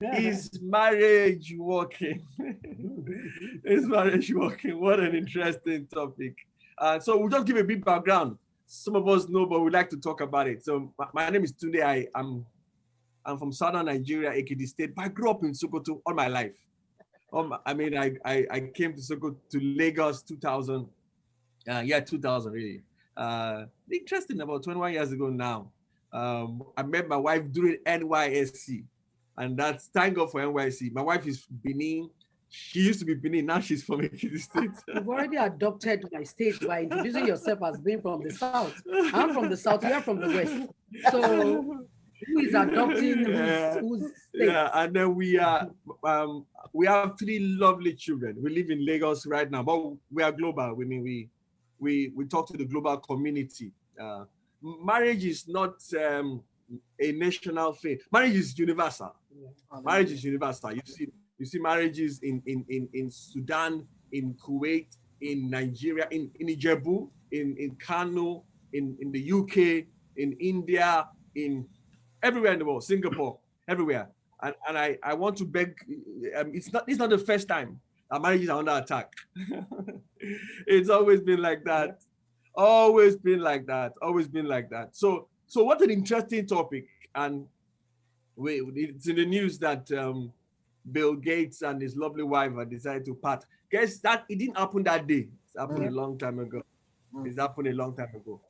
Is marriage working? Is marriage working? What an interesting topic. So we'll just give a bit background. Some of us know, but we'd like to talk about it. So my name is Tunde. I'm from southern Nigeria, Ekiti State, but I grew up in Sokoto all my life. I came to Sokoto, to Lagos 2000, 2000 really. Interesting, about 21 years ago now. I met my wife during NYSC, and that's thank God for NYSC. My wife is Benin. She used to be Benin, now she's from Ekiti State. You've already adopted my state by introducing yourself as being from the south. I'm from the south, you're from the west. So who is adopting whose state? Yeah, and then we have 3 lovely children. We live in Lagos right now, but we are global. We mean we talk to the global community. Marriage is not a national thing. Marriage is universal. Yeah. Marriage is universal. You see marriages in Sudan, in Kuwait, in Nigeria, in Ijebu, in Kano, in the UK, in India, in everywhere in the world, Singapore, everywhere. And I want to beg, it's not the first time our marriages are under attack. It's always been like that. Always been like that. Always been like that. So what an interesting topic. And it's in the news that Bill Gates and his lovely wife have decided to part. Guess that it didn't happen that day. It happened a long time ago. It's happened a long time ago.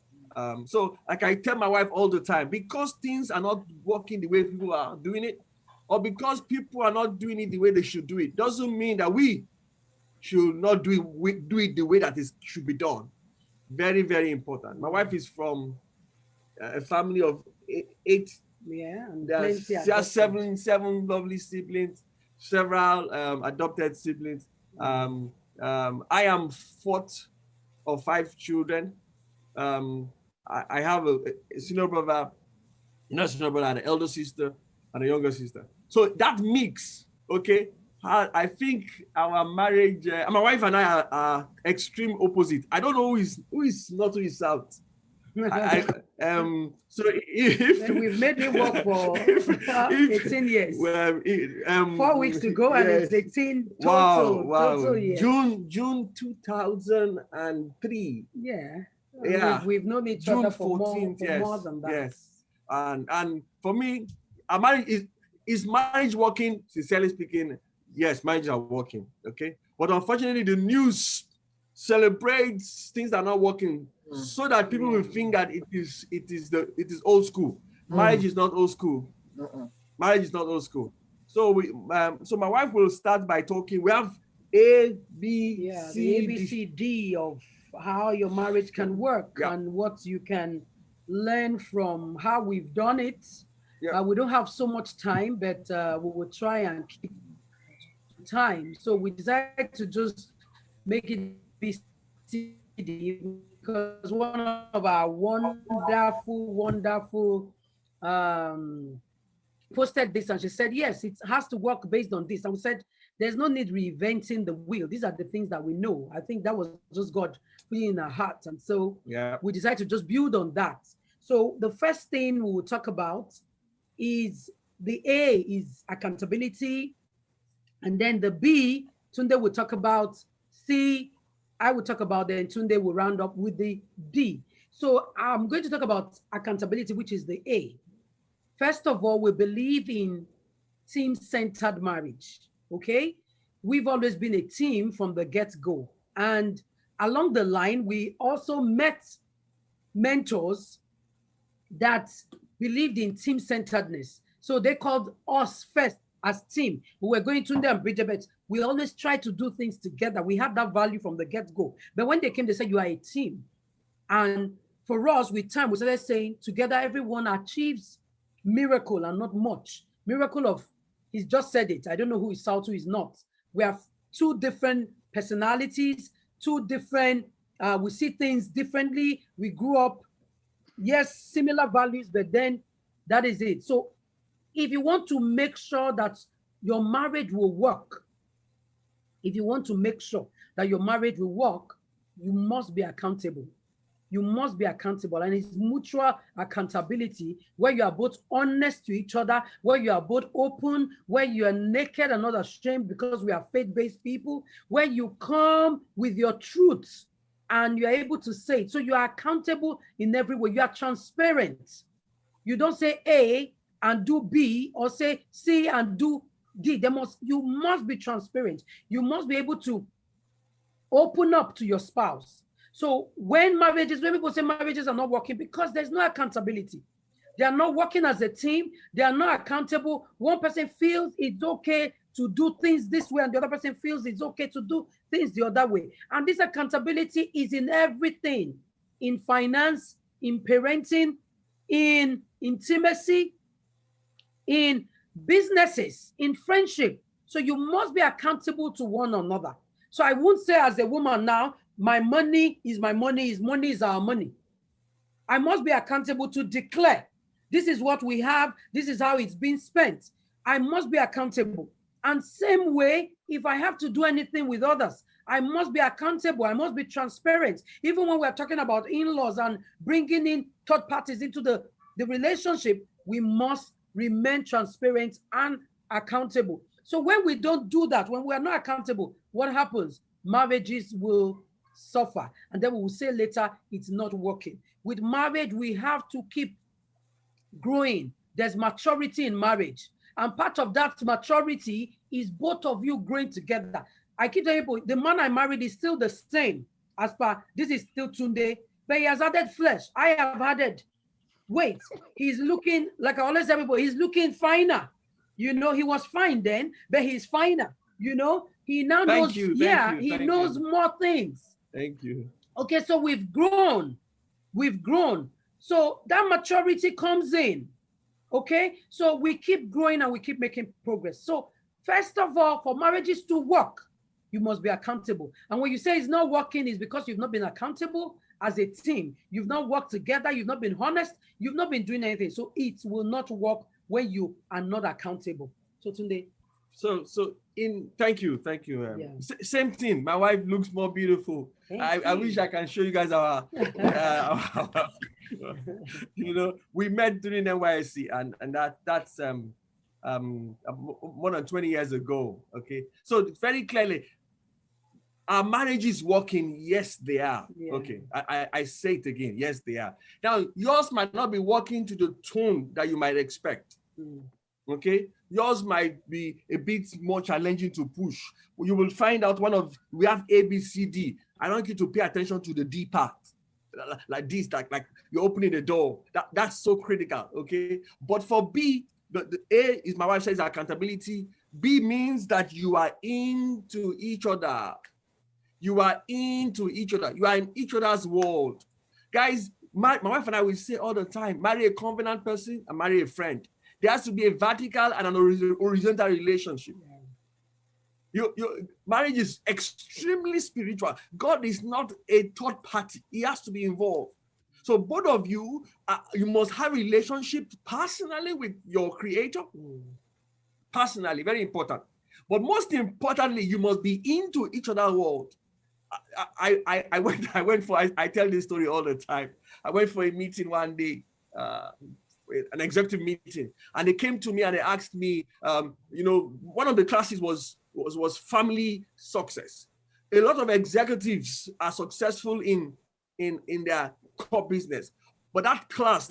So like I tell my wife all the time, because things are not working the way people are doing it, or because people are not doing it the way they should do it, doesn't mean that we should not do it the way that it should be done. Very, very important. My wife is from a family of 8. Yeah, and she has seven lovely siblings, several adopted siblings. I am 4th of 5 children. I have a senior brother, not senior brother, an elder sister and a younger sister. So that mix, okay, I think our marriage, my wife and I are extreme opposite. I don't know who is not who is out. So if we've made it work for 18 years. Well, 4 weeks to go, and it's 18 total. Wow. Total years. June 2003. Yeah. We've known each other for more than that. Yes. And for me, our marriage is marriage working? Sincerely speaking, yes, marriages are working. Okay. But unfortunately, the news celebrates things that are not working, so that people will think that it is old school. Marriage is not old school. Marriage is not old school. So so my wife will start by talking. We have the ABCD of how your marriage can work and what you can learn from how we've done it. We don't have so much time, but we will try and keep time. So we decided to just make it ABCD because one of our wonderful posted this, and she said, yes, it has to work based on this. And we said, there's no need reinventing the wheel. These are the things that we know. I think that was just God putting in our heart. And so we decided to just build on that. So the first thing we will talk about is the A is accountability. And then the B, Tunde will talk about. C, I will talk about, then Tunde will round up with the D. So I'm going to talk about accountability, which is the A. First of all, we believe in team-centered marriage, okay? We've always been a team from the get-go. And along the line, we also met mentors that believed in team-centeredness. So they called us first as team. We were going to them, Bridget. We always try to do things together. We had that value from the get-go. But when they came, they said, you are a team. And for us, with time, we started saying, together, everyone achieves miracle and not much. Miracle of, he's just said it. I don't know who is South, who is not. We have 2 different personalities, 2 different, we see things differently. We grew up, yes, similar values, but then that is it. So if you want to make sure that your marriage will work, if you want to make sure that your marriage will work, you must be accountable. you must be accountable. And it's mutual accountability where you are both honest to each other, where you are both open, where you are naked and not ashamed because we are faith-based people, where you come with your truths and you're able to say it. So you are accountable in every way. You are transparent. You don't say A and do B, or say C and do D. You must be transparent. You must be able to open up to your spouse. So when people say marriages are not working, because there's no accountability. They are not working as a team. They are not accountable. One person feels it's okay to do things this way, and the other person feels it's okay to do things the other way. And this accountability is in everything, in finance, in parenting, in intimacy, in businesses, in friendship. So you must be accountable to one another. So I won't say as a woman now, my money is my money, his money is our money. I must be accountable to declare, this is what we have, this is how it's been spent. I must be accountable. And same way, if I have to do anything with others, I must be accountable. I must be transparent. Even when we're talking about in-laws and bringing in third parties into the relationship, we must remain transparent and accountable. So when we don't do that, when we are not accountable, what happens? Marriages will suffer. And then we will say later, it's not working. With marriage, we have to keep growing. There's maturity in marriage. And part of that maturity is both of you growing together. I keep telling people, the man I married is still the same as per, this is still Tunde, but he has added flesh. I have added weight. He's looking, like I always tell people, he's looking finer. You know, he was fine then, but he's finer. You know, he now knows, he knows more things. Thank you. Okay, so we've grown. We've grown. So that maturity comes in. Okay, so we keep growing and we keep making progress. So first of all, for marriages to work, you must be accountable. And when you say it's not working, it's because you've not been accountable as a team. You've not worked together. You've not been honest. You've not been doing anything. So it will not work when you are not accountable. So Tunde. Thank you. Same thing. My wife looks more beautiful. I wish I can show you guys our you know, we met during NYSC, and that's more than 20 years ago. Okay, so very clearly, our marriage is working. Yes, they are. Yeah. Okay, I say it again. Yes, they are. Now, yours might not be working to the tone that you might expect. Okay, yours might be a bit more challenging to push. You will find out we have A, B, C, D. I want you to pay attention to the D part, like this, like you're opening the door. That's so critical. Okay, but for B, the A is, my wife says, accountability. B means that you are into each other. You are into each other. You are in each other's world. Guys, my wife and I will say all the time, marry a covenant person and marry a friend. There has to be a vertical and an horizontal relationship. Your marriage is extremely spiritual. God is not a third party. He has to be involved. So both of you, you must have a relationship personally with your creator. Personally, very important. But most importantly, you must be into each other's world. I tell this story all the time. I went for a meeting one day, an executive meeting, and they came to me and they asked me, you know, one of the classes was family success. A lot of executives are successful in their core business, but that course,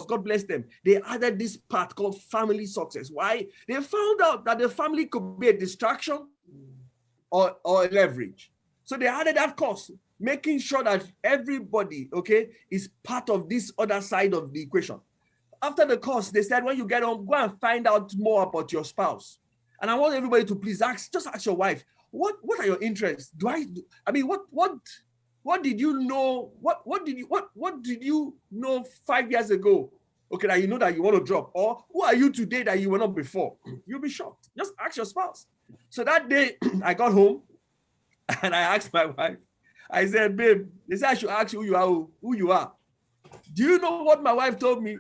God bless them, they added this part called family success. Why? They found out that the family could be a distraction or a leverage. So they added that course, making sure that everybody, okay, is part of this other side of the equation. After the course, they said, when you get home, go and find out more about your spouse. And I want everybody to please ask your wife, what are your interests? What did you know? What did you know 5 years ago? Okay, that you know that you want to drop, or who are you today that you were not before? You'll be shocked. Just ask your spouse. So that day I got home and I asked my wife, I said, babe, they said I should ask you who you are. Do you know what my wife told me?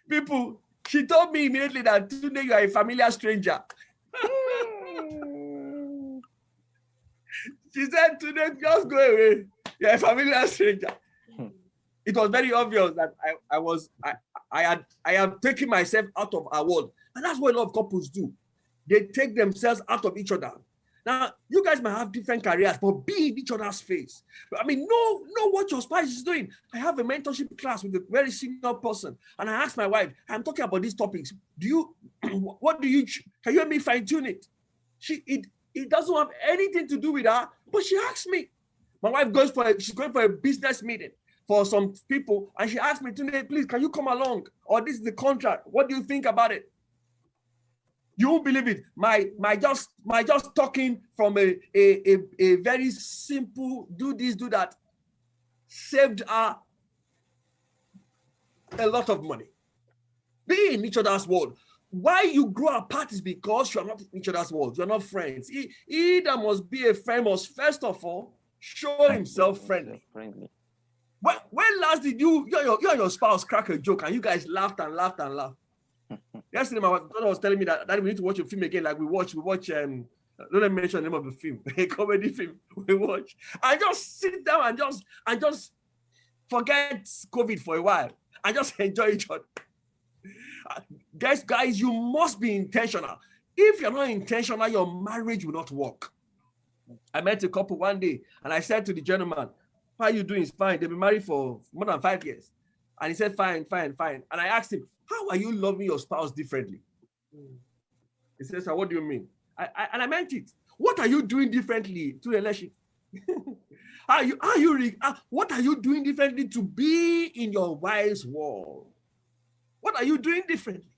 People, she told me immediately that today you are a familiar stranger. She said, today, just go away. Yeah, a familiar stranger. It was very obvious that I had taken myself out of our world. And that's what a lot of couples do. They take themselves out of each other. Now, you guys might have different careers, but be in each other's face. I mean, know what your spouse is doing. I have a mentorship class with a very senior person, and I asked my wife, I'm talking about these topics. Can you help me fine tune it? It doesn't have anything to do with her, but she asked me. My wife she's going for a business meeting for some people, and she asked me, Tunde, please, can you come along? Or this is the contract. What do you think about it? You won't believe it. My just talking from a very simple do this, do that, saved her a lot of money. Be in each other's world. Why you grow apart is because you are not in each other's world. You are not friends. He that must be a friend must first of all show himself friendly. When last did you and your spouse crack a joke and you guys laughed and laughed and laughed? Yesterday, my daughter was telling me that we need to watch a film again. Like we watch. Don't let me mention the name of the film, a comedy film we watch. And just sit down and just forget COVID for a while and just enjoy each other. Guys, you must be intentional. If you're not intentional, your marriage will not work. I met a couple one day and I said to the gentleman, how are you doing? It's fine. They've been married for more than 5 years. And he said, fine. And I asked him, how are you loving your spouse differently? He says, so what do you mean? And I meant it. What are you doing differently to Elesin? What are you doing differently to be in your wife's world? What are you doing differently?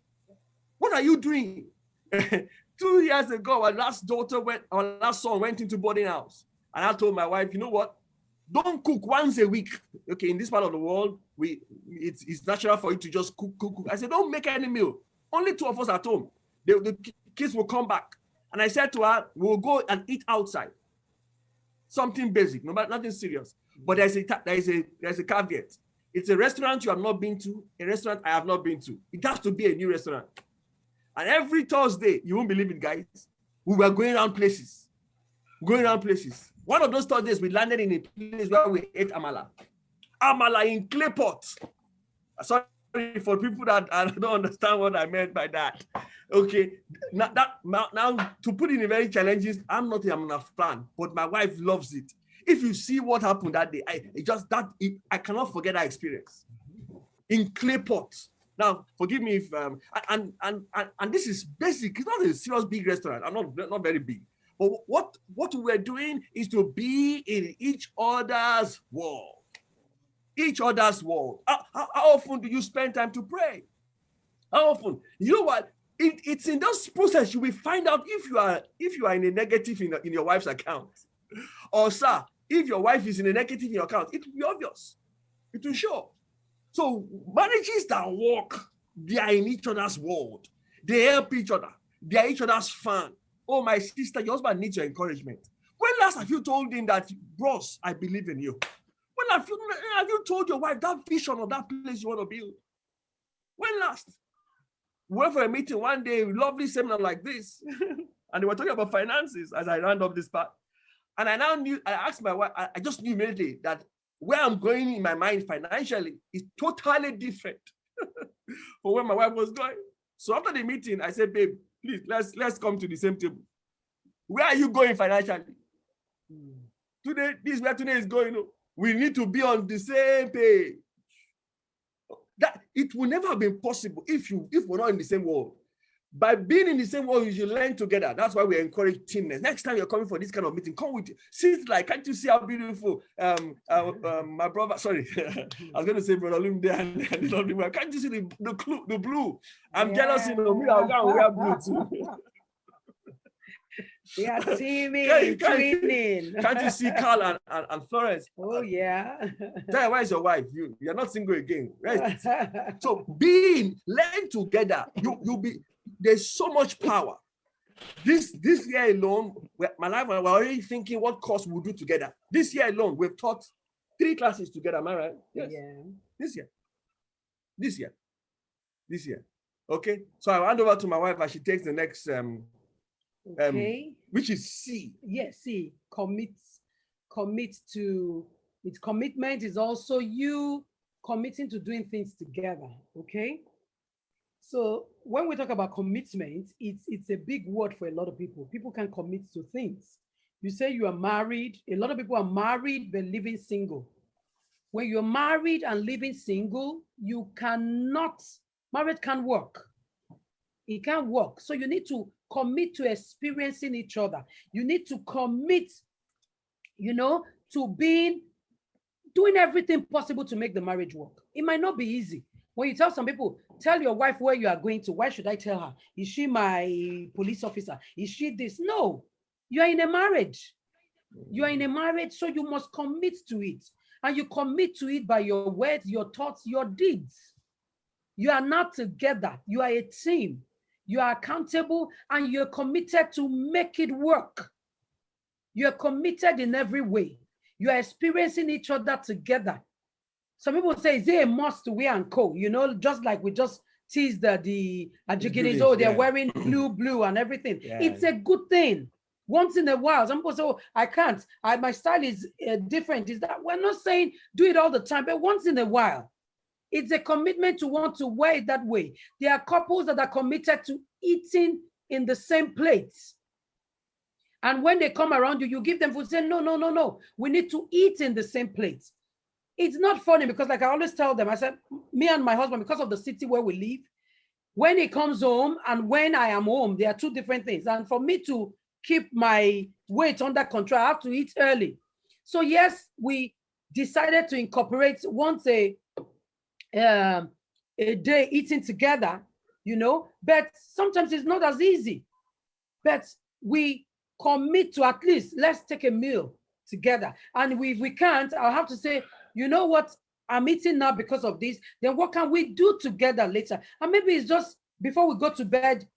What are you doing? 2 years ago, our last son went into boarding house. And I told my wife, you know what? Don't cook once a week. Okay, in this part of the world, it's natural for you to just cook. I said, don't make any meal. Only 2 of us at home. The kids will come back. And I said to her, we'll go and eat outside. Something basic, nothing serious. But there's a caveat. It's a restaurant you have not been to, a restaurant I have not been to. It has to be a new restaurant. And every Thursday, you won't believe it, guys, we were going around places. One of those Thursdays, we landed in a place where we ate amala. Amala in clay pot. Sorry for people that don't understand what I meant by that. Okay, now to put in a very challenging, I'm not a amala fan, but my wife loves it. If you see what happened that day, I cannot forget that experience. In clay pot. Now, forgive me if and this is basic. It's not a serious big restaurant. I'm not very big. But what we're doing is to be in each other's world. Each other's world. How often do you spend time to pray? How often? You know what? It's in this process you will find out if you are in a negative in your wife's account. Or sir, if your wife is in a negative in your account, it will be obvious. It will show. So marriages that work, they are in each other's world. They help each other. They are each other's fan. Oh, my sister, your husband needs your encouragement. When last have you told him that, bros, I believe in you? When have you told your wife that vision of that place you want to build? When last? We went for a meeting one day, lovely seminar like this, and they were talking about finances as I round up this part. And I asked my wife, I just knew immediately that where I'm going in my mind financially is totally different from where my wife was going. So after the meeting, I said, babe, please, let's come to the same table. Where are you going financially? Today, this is where Tunde is going. We need to be on the same page. That it will never have been possible if we're not in the same world. By being in the same world, you should learn together. That's why we encourage teamness. Next time you're coming for this kind of meeting, come with it. Sit like, can't you see how beautiful my brother? Sorry, I was going to say brother Lumde and can't you see the blue? I'm jealous, me. I'll go and wear blue too. They are teaming, twinning. Can't you see Carl and Florence? Oh yeah. Tell her, where's your wife? You're not single again. So learn together. You'll be. There's so much power. This year alone, my life, we're already thinking what course we'll do together. This year alone, we've taught 3 classes together. Am I right? Yes. Yeah. This year. Okay. So I'll hand over to my wife as she takes the next okay. Which is C. Yes, C. Commit to It's commitment is also you committing to doing things together. Okay. So when we talk about commitment, it's a big word for a lot of people. People can commit to things. You say you are married. A lot of people are married but living single. When you're married and living single, you cannot, marriage can't work. It can't work. So you need to commit to experiencing each other. You need to commit, to doing everything possible to make the marriage work. It might not be easy. When you tell some people, tell your wife where you are going to, why should I tell her? Is she my police officer? Is she this? No, you are in a marriage. You are in a marriage, so you must commit to it. And you commit to it by your words, your thoughts, your deeds. You are not together. You are a team. You are accountable and you're committed to make it work. You're committed in every way. You are experiencing each other together. Some people say, is it a must to wear and co? Just like we just teased the Ajigiris, oh, they're wearing blue and everything. Yeah. It's a good thing. Once in a while, some people say, oh, I can't. My style is different. Is that we're not saying do it all the time, but once in a while. It's a commitment to want to wear it that way. There are couples that are committed to eating in the same plates. And when they come around you, you give them food, say, no. We need to eat in the same plate. It's not funny because like I always tell them, I said, me and my husband, because of the city where we live, when he comes home and when I am home, there are two different things. And for me to keep my weight under control, I have to eat early. So yes, we decided to incorporate once a day eating together, but sometimes it's not as easy. But we commit to at least let's take a meal together. And if we can't, I'll have to say, you know what, I'm eating now because of this. Then what can we do together later? And maybe it's just before we go to bed,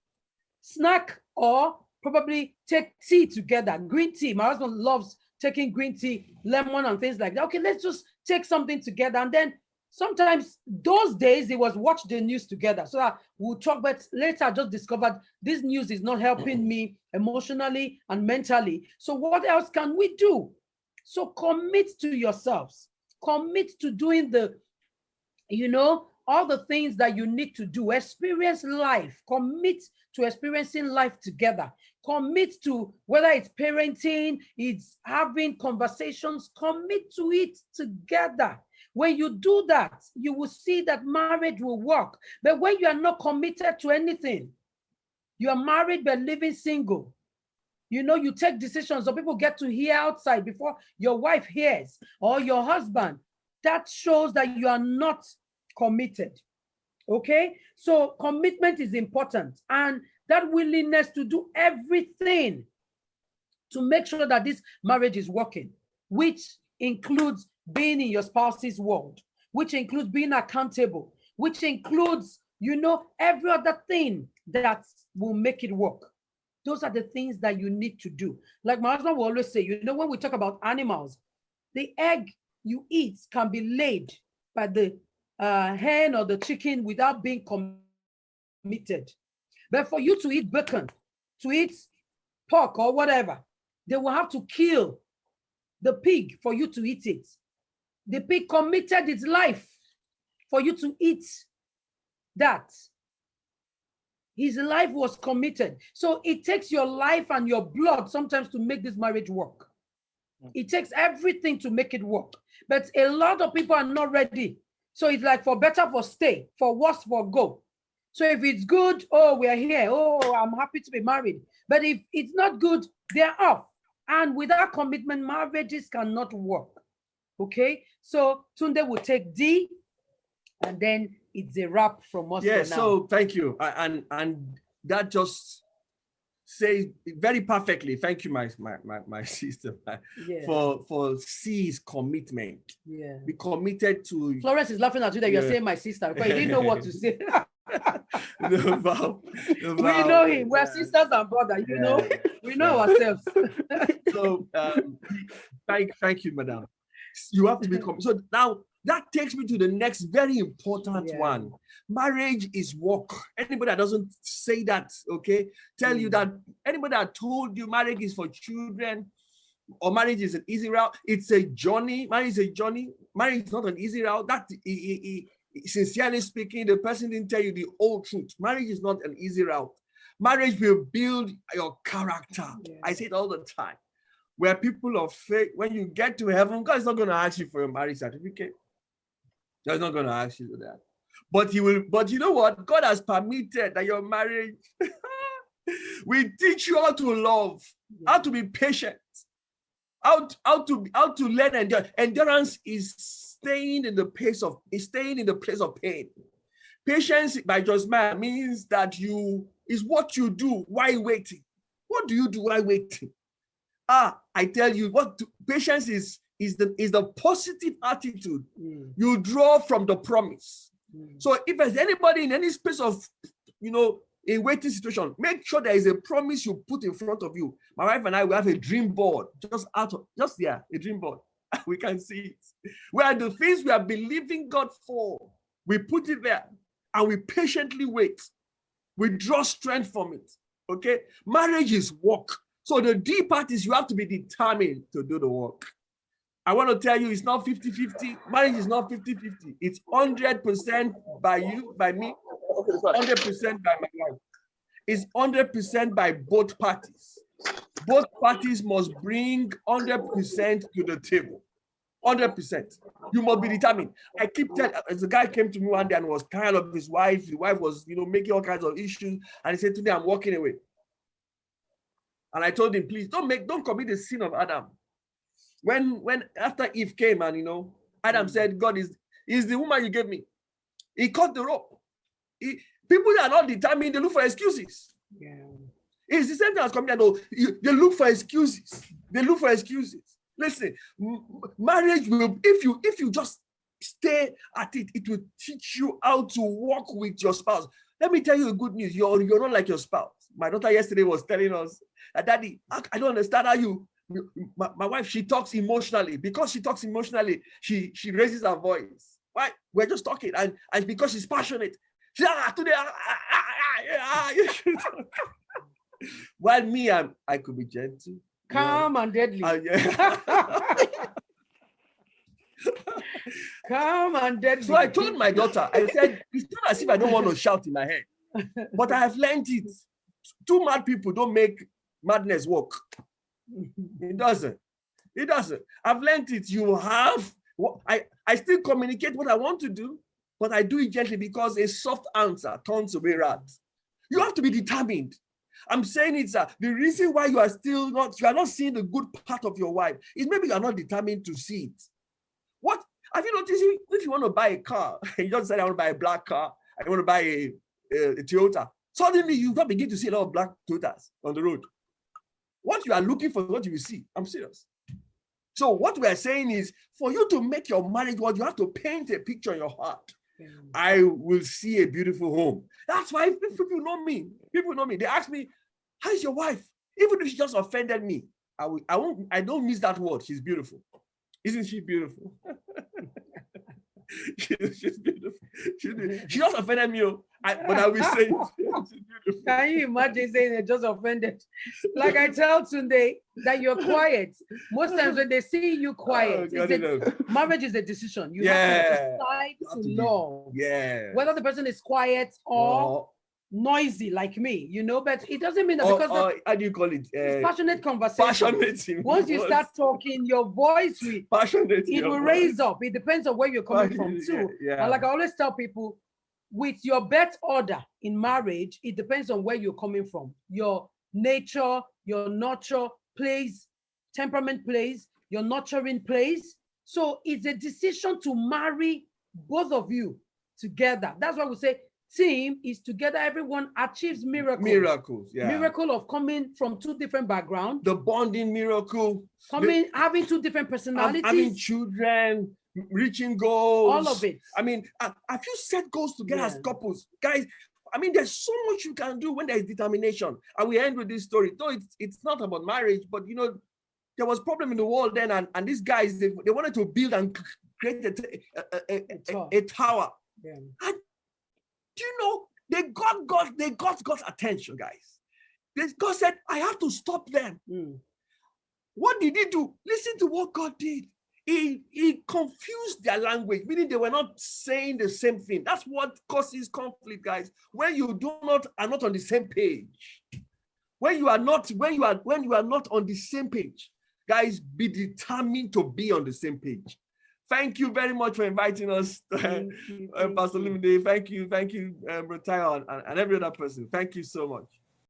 snack or probably take tea together, green tea. My husband loves taking green tea, lemon and things like that. Okay, let's just take something together. And then sometimes those days it was watch the news together so that we'll talk, but later I just discovered this news is not helping me emotionally and mentally. So what else can we do? So commit to yourselves, commit to doing all the things that you need to do, experience life, commit to experiencing life together, commit to whether it's parenting, it's having conversations, commit to it together. When you do that, you will see that marriage will work. But when you are not committed to anything, you are married but living single. You take decisions, so people get to hear outside before your wife hears or your husband. That shows that you are not committed. Okay? So commitment is important. And that willingness to do everything to make sure that this marriage is working, which includes being in your spouse's world, which includes being accountable, which includes, every other thing that will make it work. Those are the things that you need to do. Like my husband will always say, when we talk about animals, the egg you eat can be laid by the hen or the chicken without being committed. But for you to eat bacon, to eat pork or whatever, they will have to kill the pig for you to eat it. The pig committed its life for you to eat that. His life was committed. So it takes your life and your blood sometimes to make this marriage work. It takes everything to make it work. But a lot of people are not ready. So it's like for better, for stay, for worse, for go. So if it's good, oh, we're here. Oh, I'm happy to be married. But if it's not good, they're off. And without commitment, marriages cannot work. Okay? So Tunde will take D, and then it's a wrap from us. Yeah, so thank you. And that just says very perfectly. Thank you, my sister, for C's commitment. Yeah. Be committed to. Florence is laughing at you that you're saying my sister, because he didn't know what to say. We know him. We're sisters and brothers, you know. We know ourselves. So thank you, madam. You have to be committed. So now that takes me to the next very important one. Marriage is work. Anybody that doesn't say that, okay, tell you that anybody that told you marriage is for children, or marriage is an easy route. It's a journey. Marriage is a journey. Marriage is not an easy route. That sincerely speaking, the person didn't tell you the whole truth. Marriage is not an easy route. Marriage will build your character. Yeah. I say it all the time. Where people of faith, when you get to heaven, God is not going to ask you for a marriage certificate. God's not going to ask you for that. But he will. But you know what? God has permitted that your marriage will teach you how to love, how to be patient, how to learn endurance. Endurance is staying in the place of pain. Patience by just man means that is what you do while waiting. What do you do while waiting? I tell you, patience is the positive attitude you draw from the promise. So if there's anybody in any space of, a waiting situation, make sure there is a promise you put in front of you. My wife and I, we have a dream board, a dream board. We can see it. Where the things we are believing God for, we put it there and we patiently wait. We draw strength from it. Okay? Marriage is work. So the D part is you have to be determined to do the work. I want to tell you, it's not 50-50. Marriage is not 50-50. It's 100% by you, by me, 100% by my wife. It's 100% by both parties. Both parties must bring 100% to the table. 100%. You must be determined. I keep telling, as a guy came to me one day and was tired of his wife. The wife was, making all kinds of issues. And he said, "Today I'm walking away." And I told him, please don't commit the sin of Adam. When after Eve came and Adam said, "God is the woman you gave me." He cut the rope. People that are not determined, they look for excuses. Yeah. It's the same thing as coming. They look for excuses. Listen, marriage will, if you just stay at it, it will teach you how to walk with your spouse. Let me tell you the good news. You're not like your spouse. My daughter yesterday was telling us, "Daddy, I don't understand how you." My wife, she talks emotionally. Because she talks emotionally, she raises her voice. Why? We're just talking, and because she's passionate, she today. While me, I could be gentle, calm and deadly. Calm and deadly. So I told my daughter, I said, it's not as if I don't want to shout in my head, but I have learned it. Two mad people don't make madness work. It doesn't. I've learned it. I still communicate what I want to do, but I do it gently because a soft answer turns away wrath. You have to be determined. I'm saying it's the reason why you are not seeing the good part of your wife is maybe you are not determined to see it. What have you noticed? If you want to buy a car, you just said, "I want to buy a black car, I want to buy a Toyota." Suddenly you begin to see a lot of black Toyotas on the road. What you are looking for is what you will see. I'm serious. So what we are saying is, for you to make your marriage work, you have to paint a picture in your heart. I will see a beautiful home. That's why people know me. They ask me, "How is your wife?" Even if she just offended me, I don't miss that word. She's beautiful. Isn't she beautiful? She's beautiful. She just offended me, but I will say it. Can you imagine saying they just offended? Like I tell Tunde that you're quiet. Most times when they see you quiet, marriage is a decision. You have to decide to love. Yeah. Whether the person is quiet or noisy like me, but it doesn't mean that because how do you call it? Passionate conversation. Once you start talking, your voice will raise up. It depends on where you're coming from too. Yeah. And like I always tell people, with your birth order in marriage, it depends on where you're coming from. Your nature, your nurture plays, temperament plays, your nurturing plays. So it's a decision to marry both of you together. That's why we say team is together. Everyone achieves miracles. Yeah. Miracle of coming from two different backgrounds. The bonding miracle. Having two different personalities. Having children, reaching goals. All of it. I mean, have you set goals together as couples? Guys, I mean, there's so much you can do when there's determination. And we end with this story. Though it's not about marriage, but there was problem in the world then, and these guys, they wanted to build and create a tower. Yeah. And they got God's attention, guys. God said, "I have to stop them." What did he do? Listen to what God did. He confused their language, meaning they were not saying the same thing. That's what causes conflict, guys. When you are not on the same page. When you are not on the same page, guys, be determined to be on the same page. Thank you very much for inviting us, Pastor Lumide. Thank you, Brother and every other person. Thank you so much.